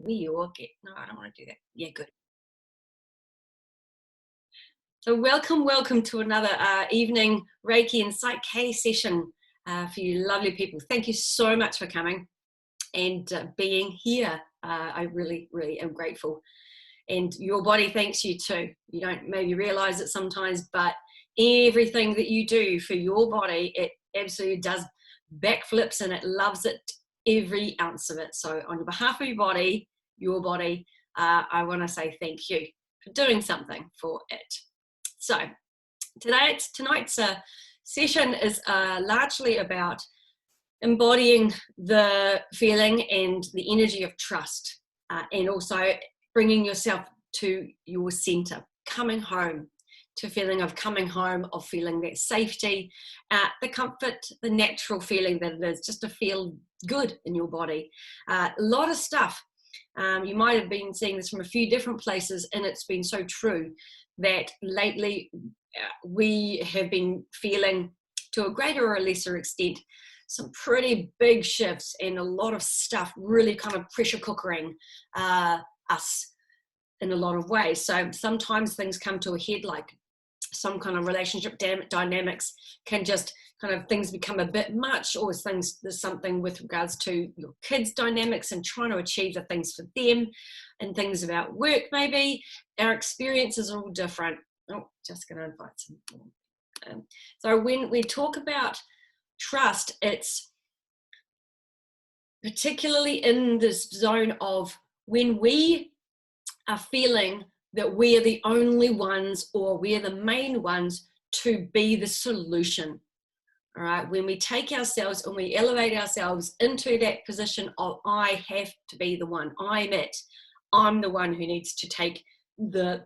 We all get, no, I don't want to do that. Yeah, good. So welcome to another evening Reiki and PSYCH-K session for you lovely people. Thank you so much for coming and being here. I really am grateful. And your body thanks you too. You don't maybe realize it sometimes, but everything that you do for your body, it absolutely does backflips and it loves it, every ounce of it. So on behalf of your body, I want to say thank you for doing something for it. So tonight's session is largely about embodying the feeling and the energy of trust, and also bringing yourself to your center, coming home, to feeling of coming home, of feeling that safety, the comfort, the natural feeling that it is just to feel good in your body. A lot of stuff. You might have been seeing this from a few different places, and it's been so true that lately we have been feeling, to a greater or lesser extent, some pretty big shifts and a lot of stuff really kind of pressure cookering us in a lot of ways. So sometimes things come to a head, like some kind of relationship dynamics can just kind of, things become a bit much, or there's something with regards to your kids' dynamics and trying to achieve the things for them, and things about work maybe. Our experiences are all different. Oh, just going to invite some more. So when we talk about trust, it's particularly in this zone of when we are feeling that we are the only ones, or we're the main ones to be the solution. All right, when we take ourselves and we elevate ourselves into that position of, I have to be the one, I'm the one who needs to take the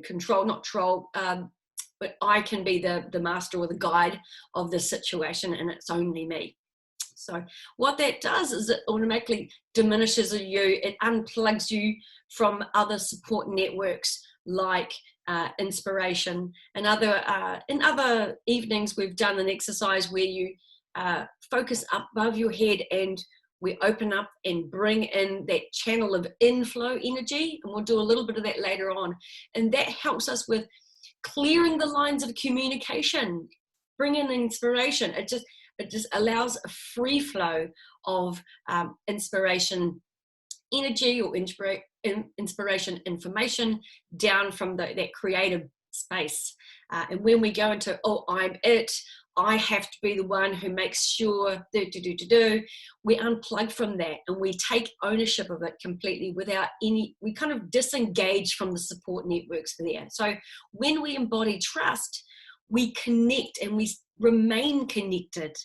control, not troll, but I can be the master or the guide of the situation, and it's only me. So what that does is it automatically diminishes you, it unplugs you from other support networks like inspiration. And in other evenings we've done an exercise where you focus up above your head, and we open up and bring in that channel of inflow energy, and we'll do a little bit of that later on. And that helps us with clearing the lines of communication, bringing in inspiration. It just allows a free flow of inspiration energy, or inspiration information down from that creative space. And when we go into, oh, I'm it, I have to be the one who makes sure, we unplug from that and we take ownership of it completely without we kind of disengage from the support networks there. So when we embody trust, we connect and we remain connected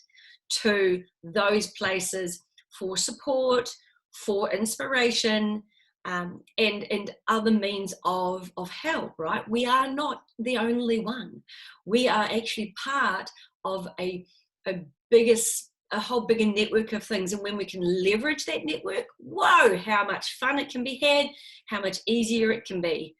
to those places for support, for inspiration, and other means of help, right? We are not the only one. We are actually part of a whole bigger network of things. And when we can leverage that network, whoa, how much fun it can be had, how much easier it can be.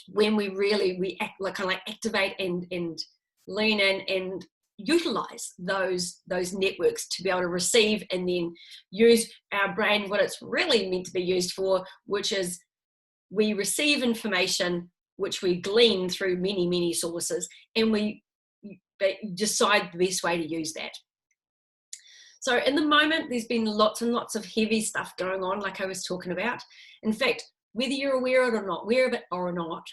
When we activate and lean in and utilize those networks to be able to receive and then use our brain what it's really meant to be used for, which is we receive information which we glean through many sources, and we decide the best way to use that. So in the moment, there's been lots and lots of heavy stuff going on, like I was talking about. In fact, whether you're aware of it or not,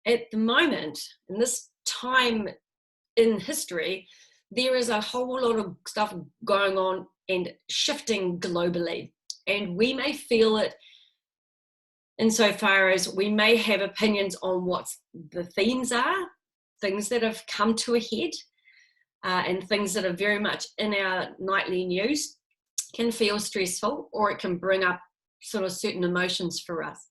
at the moment, in this time in history, there is a whole lot of stuff going on and shifting globally. And we may feel it insofar as we may have opinions on what the themes are, things that have come to a head, and things that are very much in our nightly news can feel stressful, or it can bring up sort of certain emotions for us.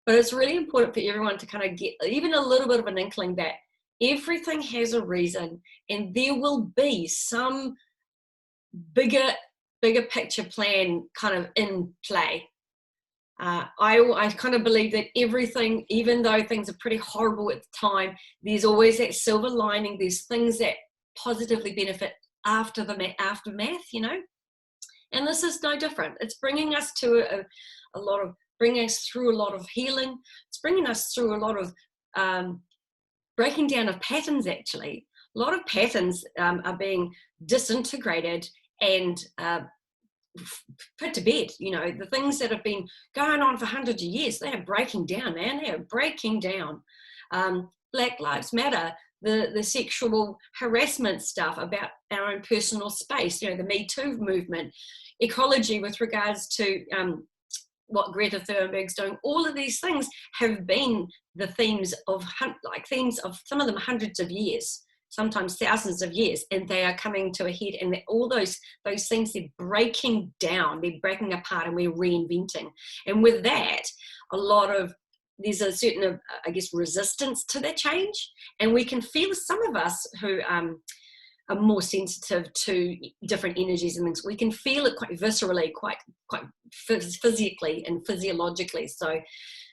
But it's really important for everyone to kind of get even a little bit of an inkling that everything has a reason, and there will be some bigger picture plan kind of in play. I kind of believe that everything, even though things are pretty horrible at the time, there's always that silver lining. There's things that positively benefit after the aftermath, you know. And this is no different. It's bringing us to bringing us through a lot of healing. It's bringing us through a lot of breaking down of patterns, actually. A lot of patterns are being disintegrated and put to bed. You know, the things that have been going on for hundreds of years, they are breaking down, man. They are breaking down. Black Lives Matter, the sexual harassment stuff about our own personal space, you know, the Me Too movement, ecology with regards to what Greta Thunberg's doing. All of these things have been the themes of some of them hundreds of years, sometimes thousands of years, and they are coming to a head. And all those things, they're breaking down, they're breaking apart, and we're reinventing. And with that, there's a certain, I guess, resistance to that change. And we can feel, some of us who are more sensitive to different energies and things, we can feel it quite viscerally, quite physically and physiologically. So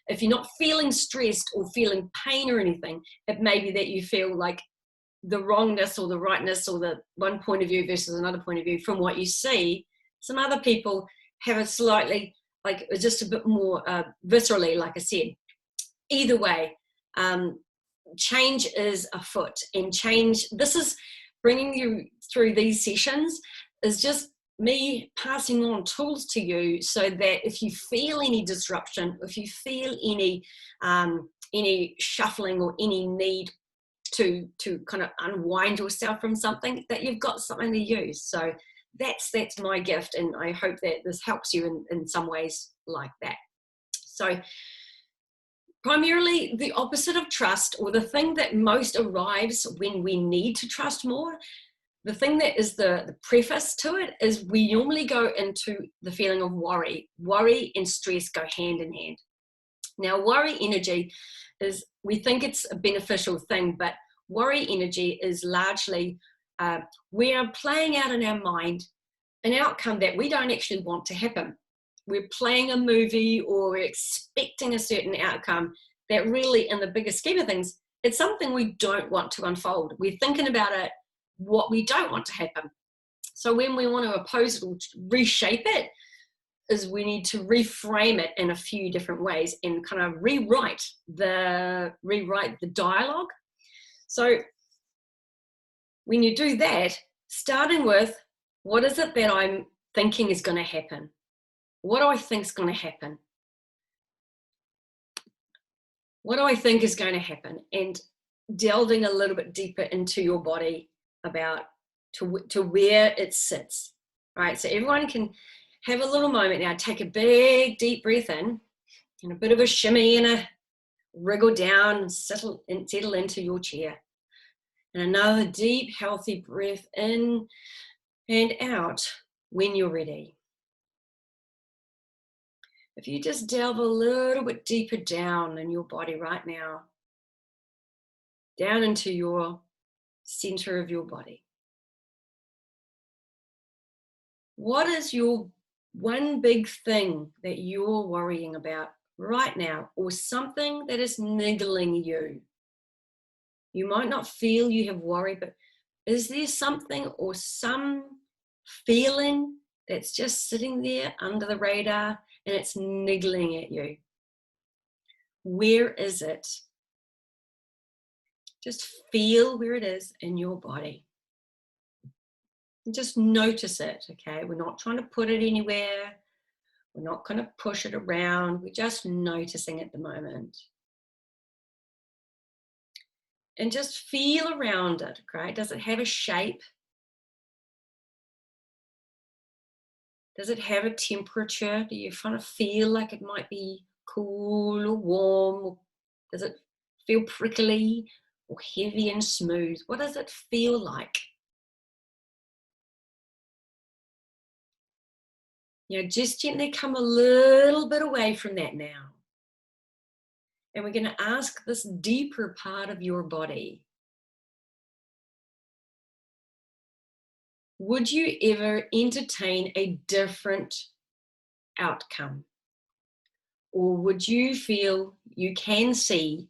if you're not feeling stressed or feeling pain or anything, it may be that you feel like the wrongness or the rightness, or the one point of view versus another point of view from what you see. Some other people have it slightly, like, just a bit more viscerally, like I said. Either way, change is afoot, and change, this is bringing you through these sessions, is just me passing on tools to you, so that if you feel any disruption, if you feel any shuffling or any need to kind of unwind yourself from something, that you've got something to use. So that's my gift, and I hope that this helps you in some ways like that. So primarily the opposite of trust, or the thing that most arrives when we need to trust more, the thing that is the preface to it, is we normally go into the feeling of worry. Worry and stress go hand in hand. Now, worry energy is, we think it's a beneficial thing, but worry energy is largely, we are playing out in our mind an outcome that we don't actually want to happen. We're playing a movie, or we're expecting a certain outcome that really, in the bigger scheme of things, it's something we don't want to unfold. We're thinking about it, what we don't want to happen. So when we want to oppose it or reshape it, is we need to reframe it in a few different ways and kind of rewrite the dialogue. So when you do that, starting with, what is it that I'm thinking is going to happen? What do I think is going to happen? What do I think is going to happen? And delving a little bit deeper into your body about to where it sits. All right, so everyone can have a little moment now. Take a big, deep breath in, and a bit of a shimmy and a wriggle down, and settle into your chair. And another deep, healthy breath in and out when you're ready. If you just delve a little bit deeper down in your body right now, down into your center of your body. What is your one big thing that you're worrying about right now, or something that is niggling you? You might not feel you have worry, but is there something or some feeling that's just sitting there under the radar and it's niggling at you? Where is it? Just feel where it is in your body. And just notice it, okay? We're not trying to put it anywhere. We're not going to push it around. We're just noticing at the moment. And just feel around it, okay? Does it have a shape? Does it have a temperature? Do you kind of feel like it might be cool or warm? Or does it feel prickly or heavy and smooth? What does it feel like? You know, just gently come a little bit away from that now. And we're going to ask this deeper part of your body. Would you ever entertain a different outcome? Or would you feel you can see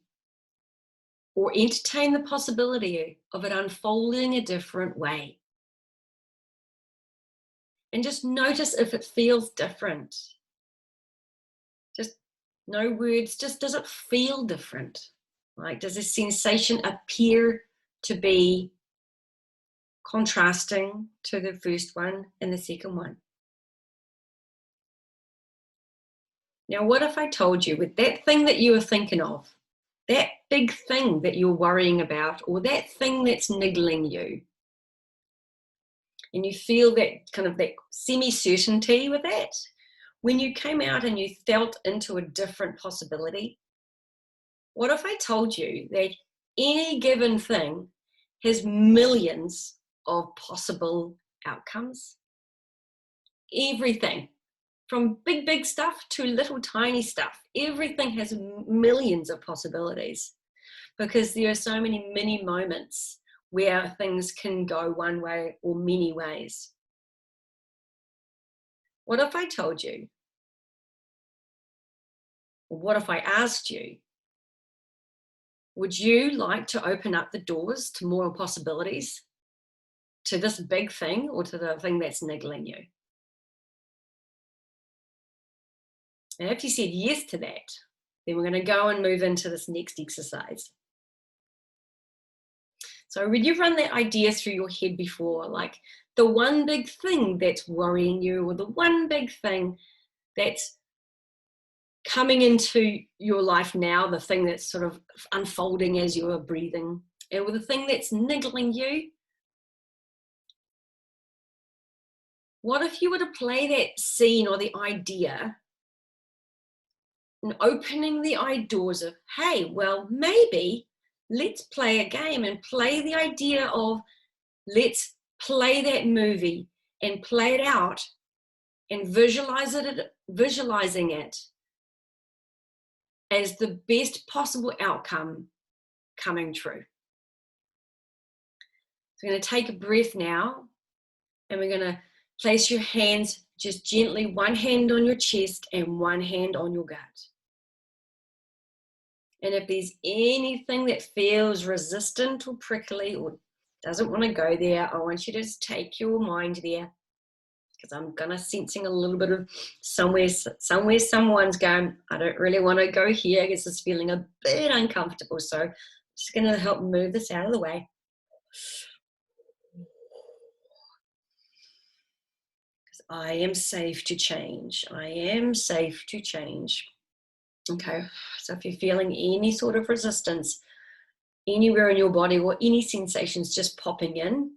or entertain the possibility of it unfolding a different way? And just notice if it feels different. Just no words, just does it feel different? Like, does the sensation appear to be contrasting to the first one and the second one? Now, what if I told you with that thing that you were thinking of, that big thing that you're worrying about, or that thing that's niggling you, and you feel that kind of that semi-certainty with that, when you came out and you felt into a different possibility, what if I told you that any given thing has millions of possible outcomes? Everything, from big stuff to little tiny stuff, everything has millions of possibilities, because there are so many mini moments where things can go one way or many ways. What if I told you, or what if I asked you, would you like to open up the doors to more possibilities, to this big thing or to the thing that's niggling you? And if you said yes to that, then we're going to go and move into this next exercise. So when you've run that idea through your head before, like the one big thing that's worrying you, or the one big thing that's coming into your life now, the thing that's sort of unfolding as you are breathing, or the thing that's niggling you, what if you were to play that scene or the idea and opening the doors of, hey, well, maybe let's play a game and play the idea of, let's play that movie and play it out and visualizing it as the best possible outcome coming true. So we're going to take a breath now, and we're going to place your hands just gently, one hand on your chest and one hand on your gut. And if there's anything that feels resistant or prickly or doesn't want to go there, I want you to just take your mind there, because I'm gonna sensing a little bit of somewhere someone's going, I don't really want to go here because it's feeling a bit uncomfortable. So I'm just gonna help move this out of the way. I am safe to change. I am safe to change. Okay, so if you're feeling any sort of resistance anywhere in your body or any sensations just popping in,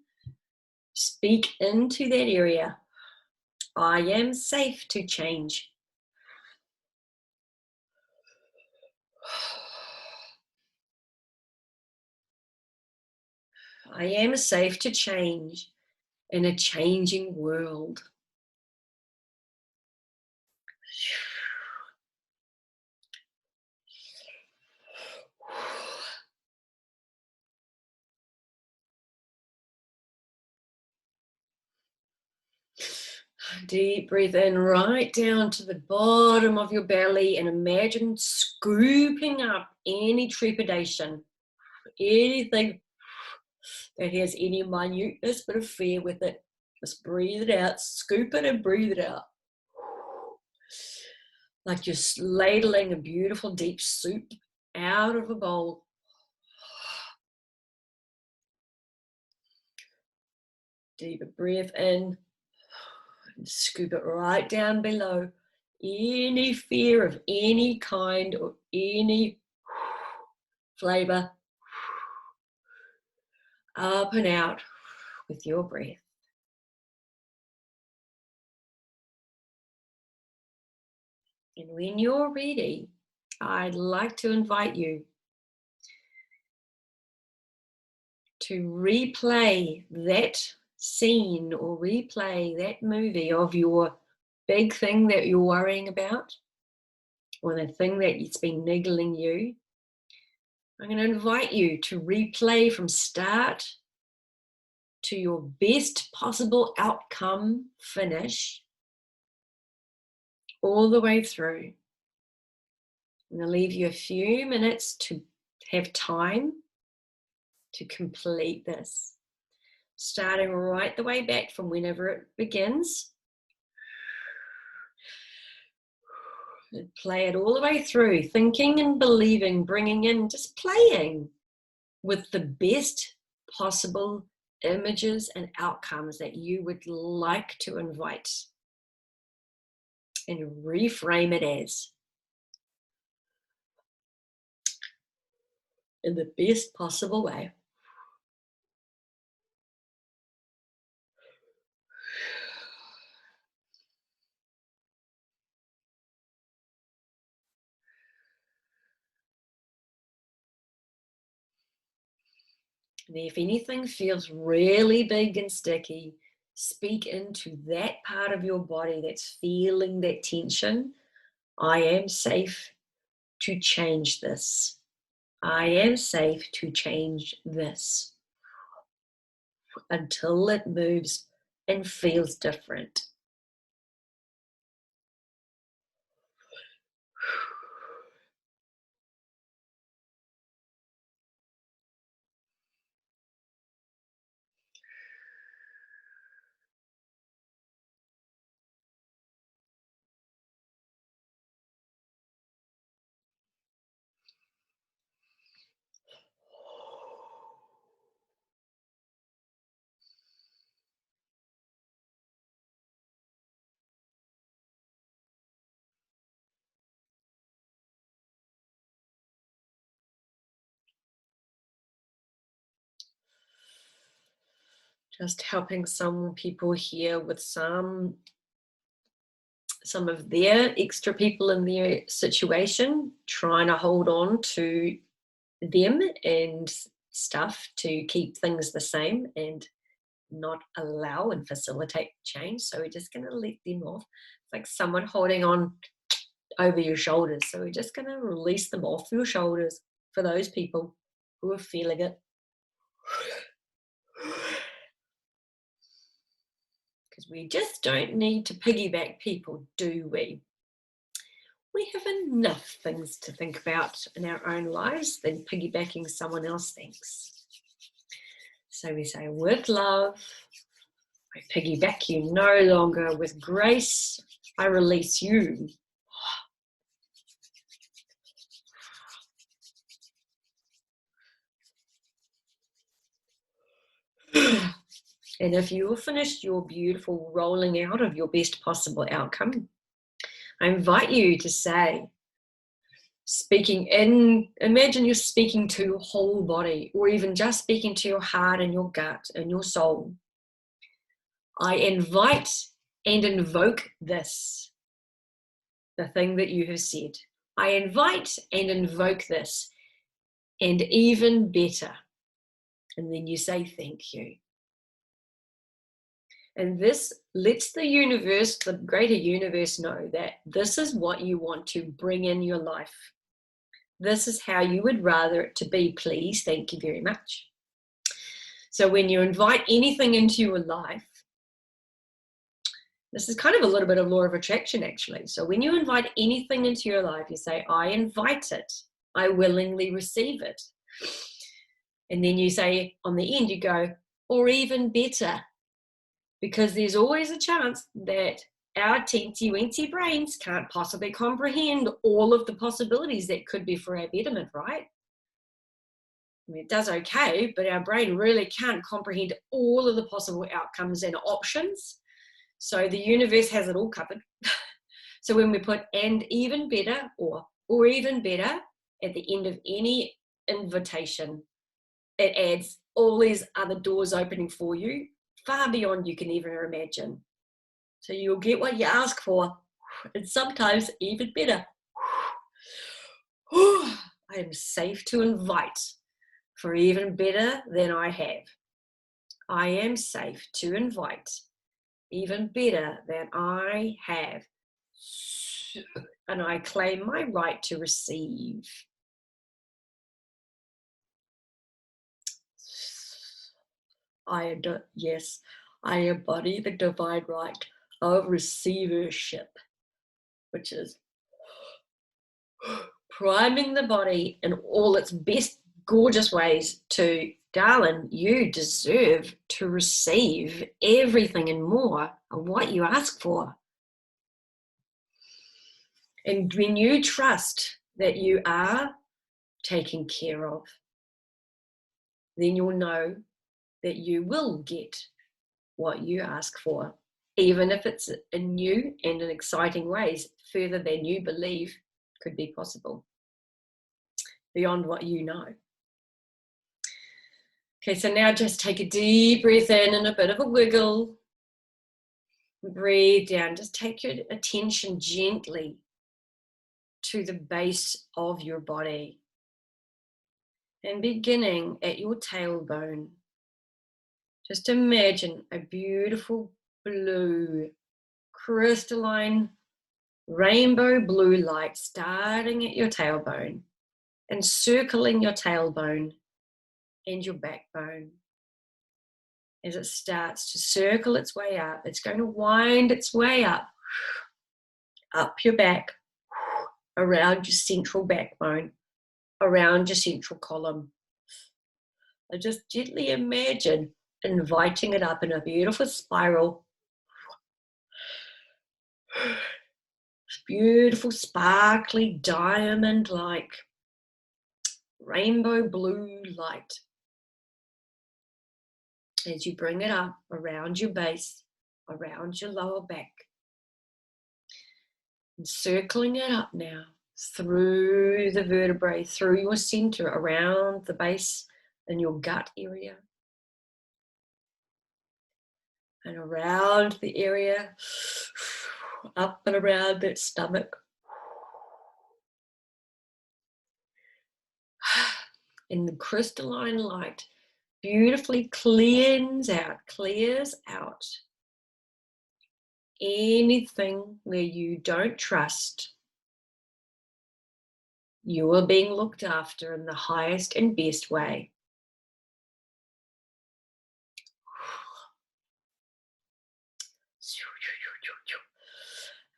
speak into that area. I am safe to change. I am safe to change in a changing world. Deep breath in right down to the bottom of your belly, and imagine scooping up any trepidation, anything that has any minuteness bit of fear with it. Just breathe it out, scoop it and breathe it out. Like you're ladling a beautiful deep soup out of a bowl. Deep breath in, and scoop it right down below. Any fear of any kind or any flavor, up and out with your breath. And when you're ready, I'd like to invite you to replay that scene or replay that movie of your big thing that you're worrying about, or the thing that's been niggling you. I'm going to invite you to replay from start to your best possible outcome finish, all the way through. I'm going to leave you a few minutes to have time to complete this, starting right the way back from whenever it begins Play it all the way through, thinking and believing, bringing in, just playing with the best possible images and outcomes that you would like to invite, and reframe it as in the best possible way. And if anything feels really big and sticky, speak into that part of your body that's feeling that tension. I am safe to change this. I am safe to change this, until it moves and feels different. Just helping some people here with some of their extra people in their situation, trying to hold on to them and stuff to keep things the same and not allow and facilitate change. So we're just going to let them off. It's like someone holding on over your shoulders. So we're just going to release them off your shoulders for those people who are feeling it. Because we just don't need to piggyback people, do we? We have enough things to think about in our own lives than piggybacking someone else thinks. So we say, with love, I piggyback you no longer. With grace, I release you. And if you have finished your beautiful rolling out of your best possible outcome, I invite you to say, speaking in, imagine you're speaking to your whole body, or even just speaking to your heart and your gut and your soul. I invite and invoke this, the thing that you have said. I invite and invoke this, and even better. And then you say, thank you. And this lets the universe, the greater universe, know that this is what you want to bring in your life. This is how you would rather it to be, please. Thank you very much. So when you invite anything into your life, this is kind of a little bit of law of attraction, actually. So when you invite anything into your life, you say, I invite it. I willingly receive it. And then you say, on the end, you go, or even better. Because there's always a chance that our teensy-weensy brains can't possibly comprehend all of the possibilities that could be for our betterment, right? I mean, it does okay, but our brain really can't comprehend all of the possible outcomes and options. So the universe has it all covered. So when we put and even better or even better at the end of any invitation, it adds all these other doors opening for you, far beyond you can even imagine. So you'll get what you ask for, and sometimes even better. I am safe to invite for even better than I have. I am safe to invite even better than I have. And I claim my right to receive. I embody the divine right of receivership, which is priming the body in all its best, gorgeous ways to, darling, you deserve to receive everything and more of what you ask for. And when you trust that you are taken care of, then you'll know that you will get what you ask for, even if it's in new and in exciting ways, further than you believe could be possible, beyond what you know. Okay, so now just take a deep breath in and a bit of a wiggle. Breathe down. Just take your attention gently to the base of your body. And beginning at your tailbone, just imagine a beautiful blue, crystalline, rainbow blue light starting at your tailbone and circling your tailbone and your backbone. As it starts to circle its way up, it's going to wind its way up your back, around your central backbone, around your central column. And just gently imagine inviting it up in a beautiful spiral. Beautiful, sparkly, diamond-like, rainbow blue light. As you bring it up around your base, around your lower back. And circling it up now through the vertebrae, through your center, around the base in your gut area. And around the area, up and around that stomach. And the crystalline light beautifully clears out anything where you don't trust you are being looked after in the highest and best way.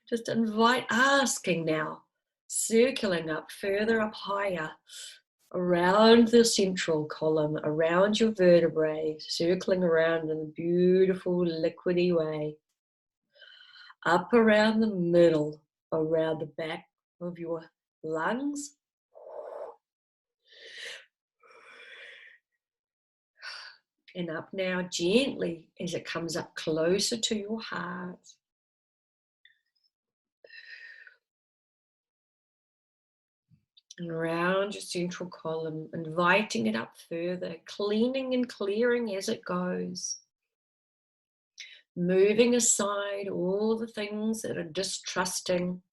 Just asking now, circling up, further up higher, around the central column, around your vertebrae, circling around in a beautiful liquidy way, up around the middle, around the back of your lungs, and up now gently as it comes up closer to your heart. And around your central column, inviting it up further, cleaning and clearing as it goes. Moving aside all the things that are distrusting,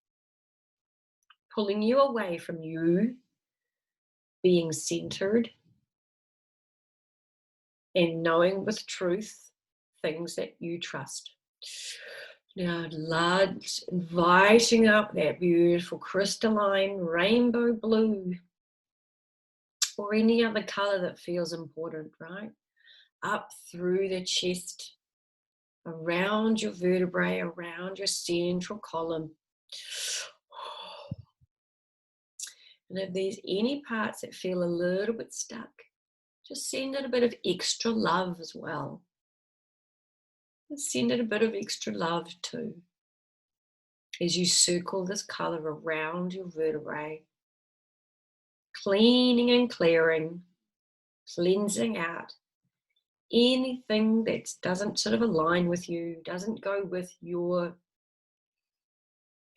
pulling you away from you being centered and knowing with truth things that you trust. Now, large, inviting up that beautiful crystalline rainbow blue or any other color that feels important, right? Up through the chest, around your vertebrae, around your central column. And if there's any parts that feel a little bit stuck, just send it a bit of extra love as well. Send it a bit of extra love too. As you circle this color around your vertebrae, cleaning and clearing, cleansing out anything that doesn't sort of align with you, doesn't go with your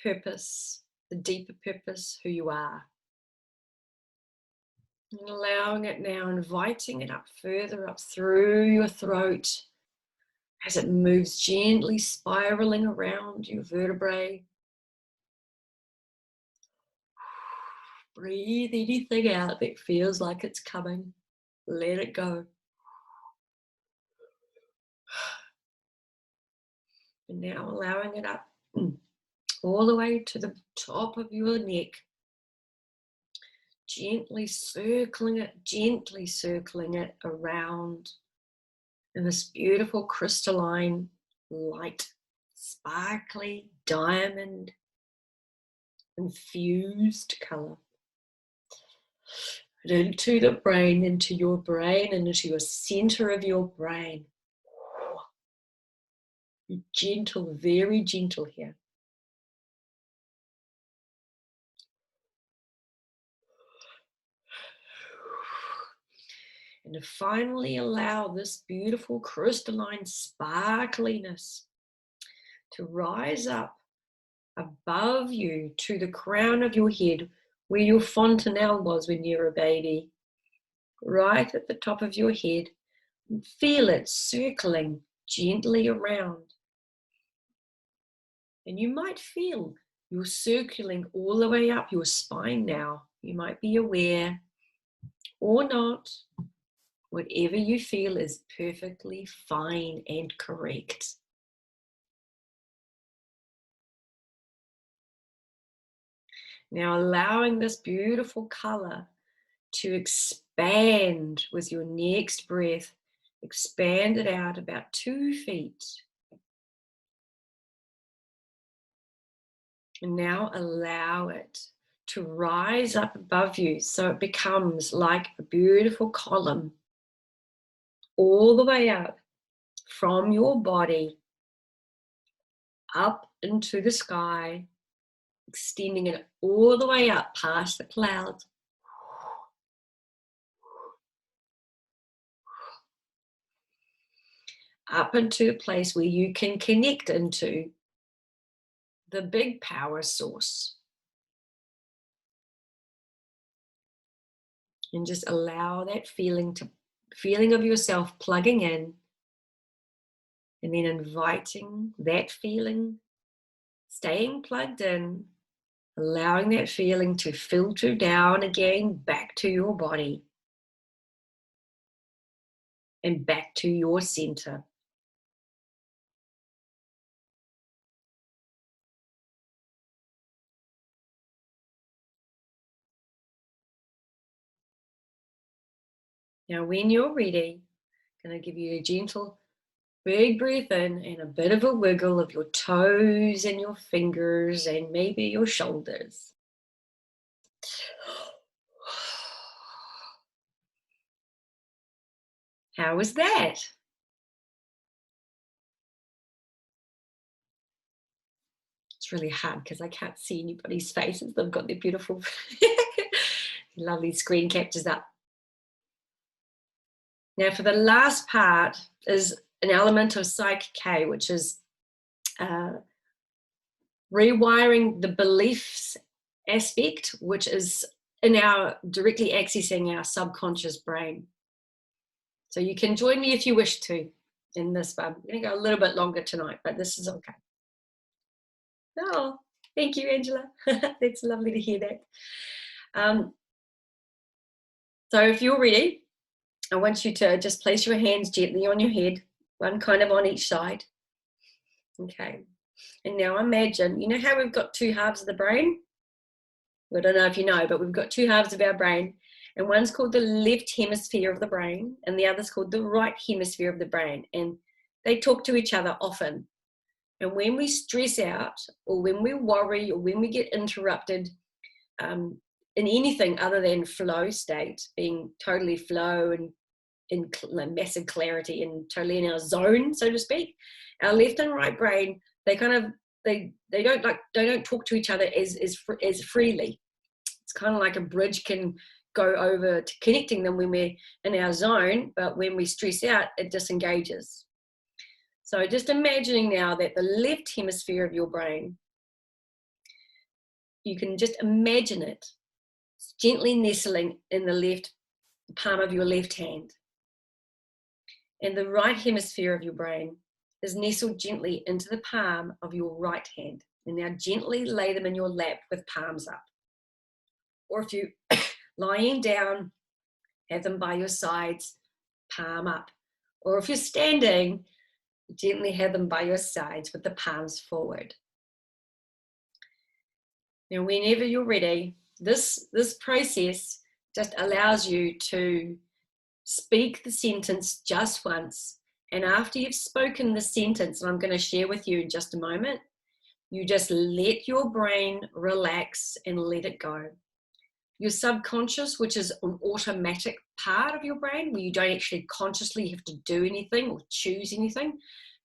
purpose, the deeper purpose, who you are. And allowing it now, inviting it up further up through your throat as it moves gently, spiraling around your vertebrae. Breathe anything out that feels like it's coming. Let it go. And now allowing it up all the way to the top of your neck. Gently circling it around in this beautiful crystalline, light, sparkly, diamond, infused color. And into the brain, into your brain, and into your center of your brain. Be gentle, very gentle here. And to finally allow this beautiful crystalline sparkliness to rise up above you to the crown of your head, where your fontanelle was when you were a baby, right at the top of your head. And feel it circling gently around. And you might feel you're circling all the way up your spine now. You might be aware or not. Whatever you feel is perfectly fine and correct. Now allowing this beautiful color to expand with your next breath. Expand it out about 2 feet. And now allow it to rise up above you so it becomes like a beautiful column all the way up from your body up into the sky, extending it all the way up past the clouds. Up into a place where you can connect into the big power source. And just allow that feeling of yourself plugging in, and then inviting that feeling, staying plugged in, allowing that feeling to filter down again back to your body and back to your center. Now, when you're ready, I'm going to give you a gentle, big breath in and a bit of a wiggle of your toes and your fingers and maybe your shoulders. How was that? It's really hard because I can't see anybody's faces. They've got their beautiful, lovely screen captures up. Now, for the last part is an element of PSYCH-K, which is rewiring the beliefs aspect, which is directly accessing our subconscious brain. So you can join me if you wish to in this, but I'm going to go a little bit longer tonight, but this is okay. Oh, thank you, Angela. That's lovely to hear that. So if you're ready, I want you to just place your hands gently on your head, one kind of on each side. Okay. And now imagine, you know how we've got 2 halves of the brain? I don't know if you know, but we've got 2 halves of our brain, and one's called the left hemisphere of the brain, and the other's called the right hemisphere of the brain, and they talk to each other often. And when we stress out, or when we worry, or when we get interrupted in anything other than flow state, being totally flow and in massive clarity and totally in our zone, so to speak, our left and right brain, they don't talk to each other as freely. It's kind of like a bridge can go over to connecting them when we're in our zone, but when we stress out, it disengages. So just imagining now that the left hemisphere of your brain, you can just imagine it gently nestling in the left palm of your left hand. And the right hemisphere of your brain is nestled gently into the palm of your right hand. And now gently lay them in your lap with palms up. Or if you're lying down, have them by your sides, palm up. Or if you're standing, gently have them by your sides with the palms forward. Now, whenever you're ready, this process just allows you to speak the sentence just once. And after you've spoken the sentence, and I'm going to share with you in just a moment, you just let your brain relax and let it go. Your subconscious, which is an automatic part of your brain where you don't actually consciously have to do anything or choose anything,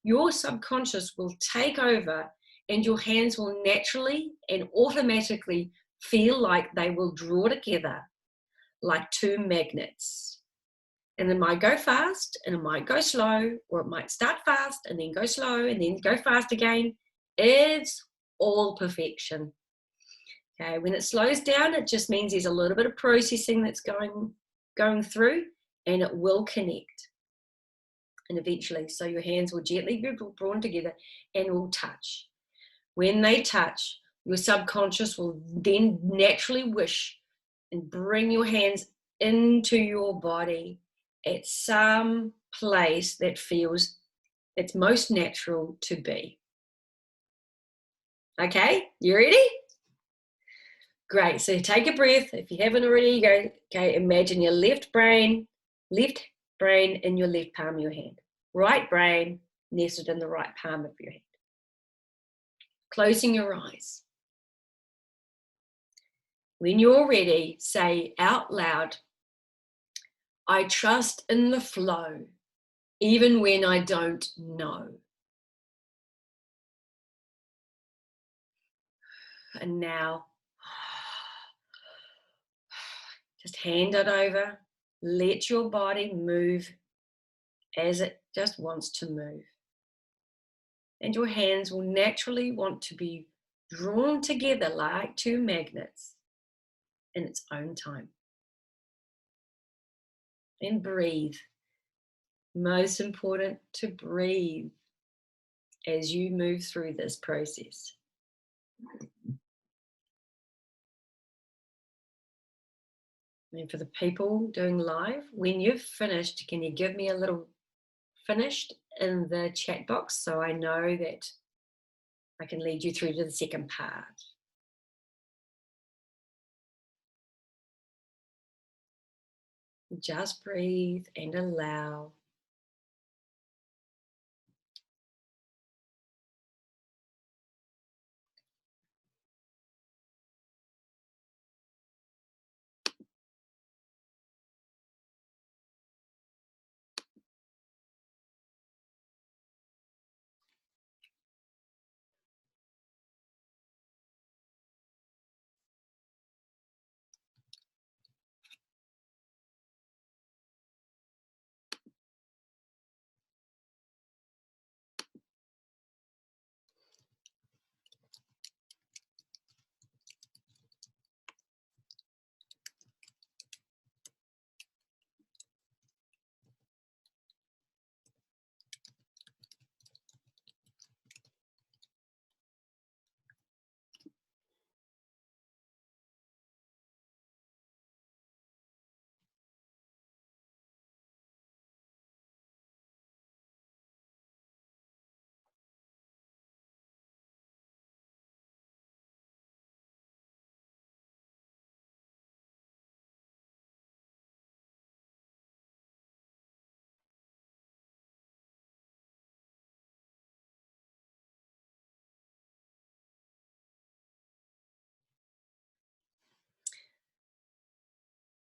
your subconscious will take over and your hands will naturally and automatically feel like they will draw together like 2 magnets. And it might go fast and it might go slow, or it might start fast and then go slow and then go fast again. It's all perfection. Okay, when it slows down, it just means there's a little bit of processing that's going through, and it will connect. And eventually, so your hands will gently be drawn together and will touch. When they touch, your subconscious will then naturally wish and bring your hands into your body at some place that feels it's most natural to be. Okay, you ready? Great, so take a breath. If you haven't already, go, okay, imagine your left brain in your left palm of your hand. Right brain nestled in the right palm of your hand. Closing your eyes. When you're ready, say out loud, I trust in the flow, even when I don't know. And now, just hand it over. Let your body move as it just wants to move. And your hands will naturally want to be drawn together like two magnets in its own time. And breathe. Most important, to breathe as you move through this process. And for the people doing live, when you've finished, can you give me a little finished in the chat box so I know that I can lead you through to the second part? Just breathe and allow.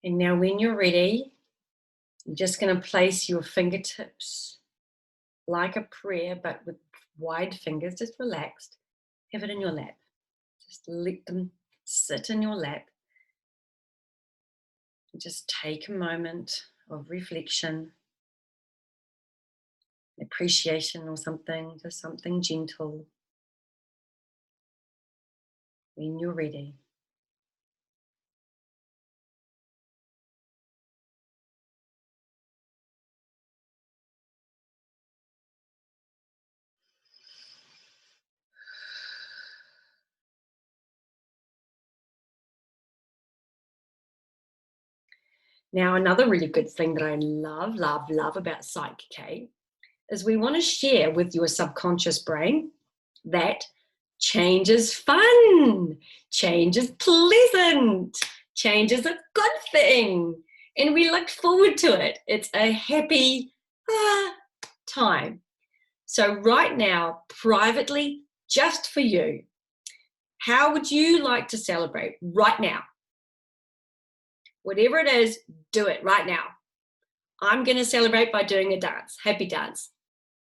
And now when you're ready, you're just going to place your fingertips like a prayer, but with wide fingers, just relaxed. Have it in your lap. Just let them sit in your lap. And just take a moment of reflection, appreciation or something, just something gentle. When you're ready. Now, another really good thing that I love about PSYCH-K is we want to share with your subconscious brain that change is fun, change is pleasant, change is a good thing, and we look forward to it. It's a happy time. So right now, privately, just for you, how would you like to celebrate right now? Whatever it is, do it right now. I'm going to celebrate by doing a dance. Happy dance.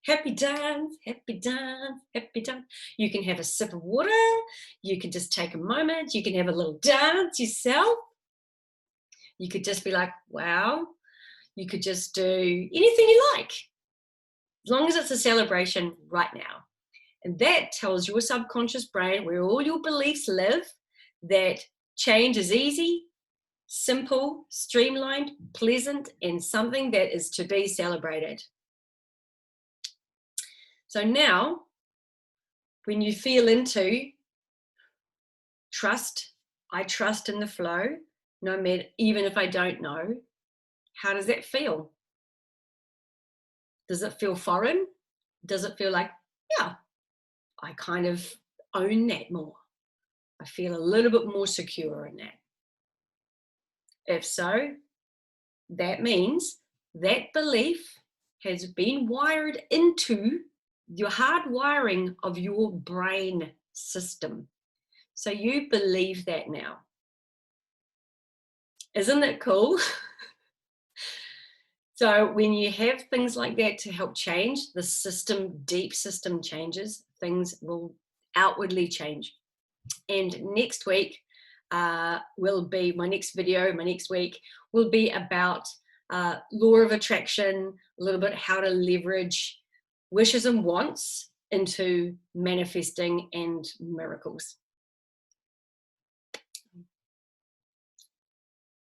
Happy dance, happy dance, happy dance. You can have a sip of water. You can just take a moment. You can have a little dance yourself. You could just be like, wow. You could just do anything you like, as long as it's a celebration right now. And that tells your subconscious brain, where all your beliefs live, that change is easy, simple, streamlined, pleasant, and something that is to be celebrated. So now, when you feel into trust, I trust in the flow, no matter, even if I don't know, how does that feel? Does it feel foreign? Does it feel like, yeah, I kind of own that more? I feel a little bit more secure in that. If so, that means that belief has been wired into your hardwiring of your brain system. So you believe that now. Isn't that cool? So when you have things like that to help change the system, deep system changes, things will outwardly change. And next week will be my next video. My next week will be about law of attraction, a little bit how to leverage wishes and wants into manifesting and miracles.